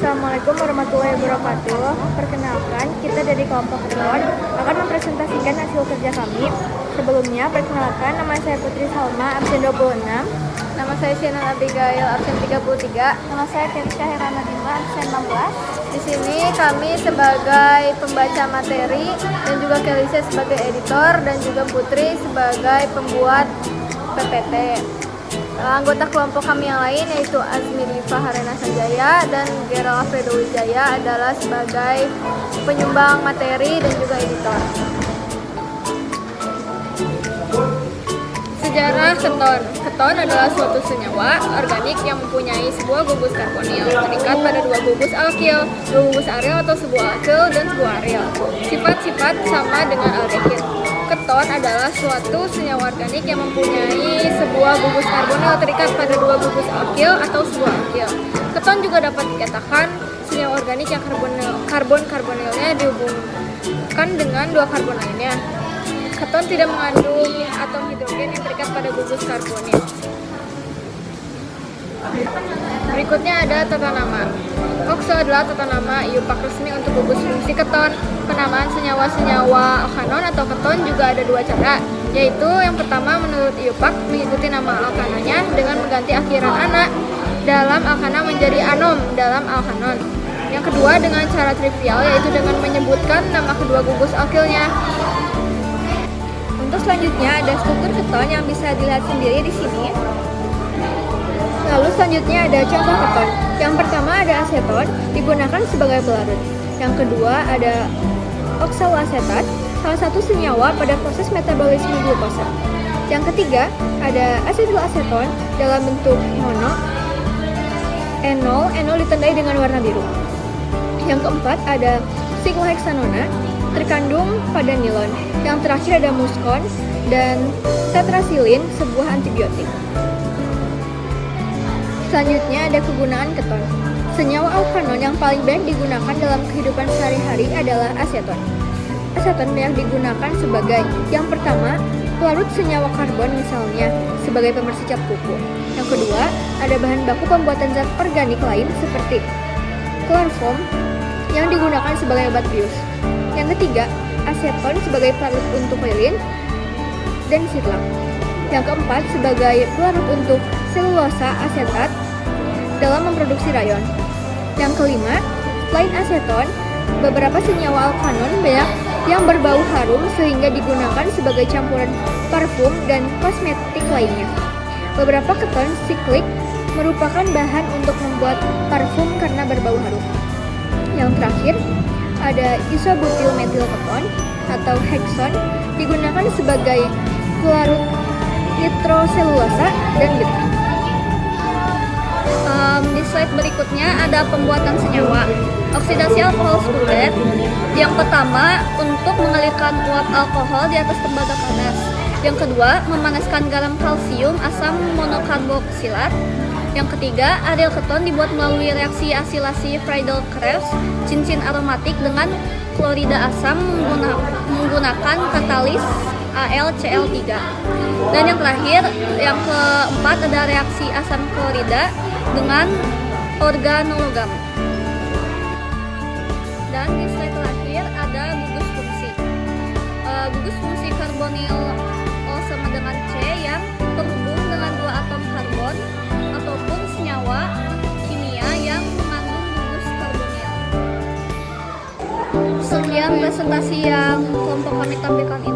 Assalamualaikum warahmatullahi wabarakatuh. Perkenalkan, kita dari kelompok keton akan mempresentasikan hasil kerja kami. Sebelumnya, perkenalkan, nama saya Putri Salma, absen 26. Nama saya Shannon Abigail, absen 33. Nama saya Kenska Herana Dima, absen 16. Di sini kami sebagai pembaca materi dan juga Kelisa sebagai editor dan juga Putri sebagai pembuat PPT. Anggota kelompok kami yang lain yaitu Azmi Diva Harena Sanjaya dan Gerald Alfredo Wijaya adalah sebagai penyumbang materi dan juga editor. Sejarah keton. Keton adalah suatu senyawa organik yang mempunyai sebuah gugus karbonil terikat pada dua gugus alkil, dua gugus aril atau sebuah alkil dan sebuah aril. Sifat-sifat sama dengan aldehyid. Keton adalah suatu senyawa organik yang mempunyai sebuah gugus karbonil terikat pada dua gugus alkil atau sebuah alkil. Keton juga dapat dikatakan senyawa organik yang karbon-karbonilnya dihubungkan dengan dua karbon lainnya. Keton tidak mengandung atom hidrogen yang terikat pada gugus karbonil. Berikutnya ada tata nama. Okso adalah tata nama IUPAC resmi untuk gugus fungsi keton. Penamaan senyawa-senyawa alkanon atau keton juga ada dua cara, yaitu yang pertama menurut IUPAC mengikuti nama alkananya dengan mengganti akhiran ana dalam alkana menjadi anom dalam alkanon. Yang kedua dengan cara trivial, yaitu dengan menyebutkan nama kedua gugus alkilnya. Untuk selanjutnya ada struktur keton yang bisa dilihat sendiri di sini. Lalu selanjutnya ada contoh keton. Yang pertama ada aseton, digunakan sebagai pelarut. Yang kedua ada oksaloasetat, salah satu senyawa pada proses metabolisme glukosa. Yang ketiga ada asetilaseton dalam bentuk mono. Enol ditandai dengan warna biru. Yang keempat ada sikloheksanona, terkandung pada nilon. Yang terakhir ada muskon dan tetrasilin, sebuah antibiotik. Selanjutnya ada kegunaan keton. Senyawa alkanon yang paling banyak digunakan dalam kehidupan sehari-hari adalah aseton. Aseton banyak digunakan sebagai yang pertama, pelarut senyawa karbon misalnya sebagai pembersih cat kuku. Yang kedua, ada bahan baku pembuatan zat organik lain seperti kloroform yang digunakan sebagai obat bius. Yang ketiga, aseton sebagai pelarut untuk lilin dan sitlak. Yang keempat, sebagai pelarut untuk selulosa asetat dalam memproduksi rayon. Yang kelima, selain aseton, beberapa senyawa alkanon banyak yang berbau harum sehingga digunakan sebagai campuran parfum dan kosmetik lainnya. Beberapa keton siklik merupakan bahan untuk membuat parfum karena berbau harum. Yang terakhir, ada isobutyl metil keton atau hekson digunakan sebagai pelarut nitroselulosa dan getah. Di slide berikutnya ada pembuatan senyawa. Oksidasi alkohol sekunder. Yang pertama, untuk mengalirkan uap alkohol di atas tembaga panas. Yang kedua, memanaskan garam kalsium asam monokarboksilat. Yang ketiga, aril keton dibuat melalui reaksi asilasi Friedel-Crafts cincin aromatik dengan klorida asam menggunakan katalis AlCl3. Dan yang terakhir, yang keempat ada reaksi asam klorida dengan organologam. Dan di slide terakhir ada gugus fungsi. Gugus fungsi karbonil O sama dengan C yang terhubung dengan dua atom karbon ataupun senyawa kimia yang mengandung gugus karbonil. Sekian presentasi yang kelompok kami tampilkan ini.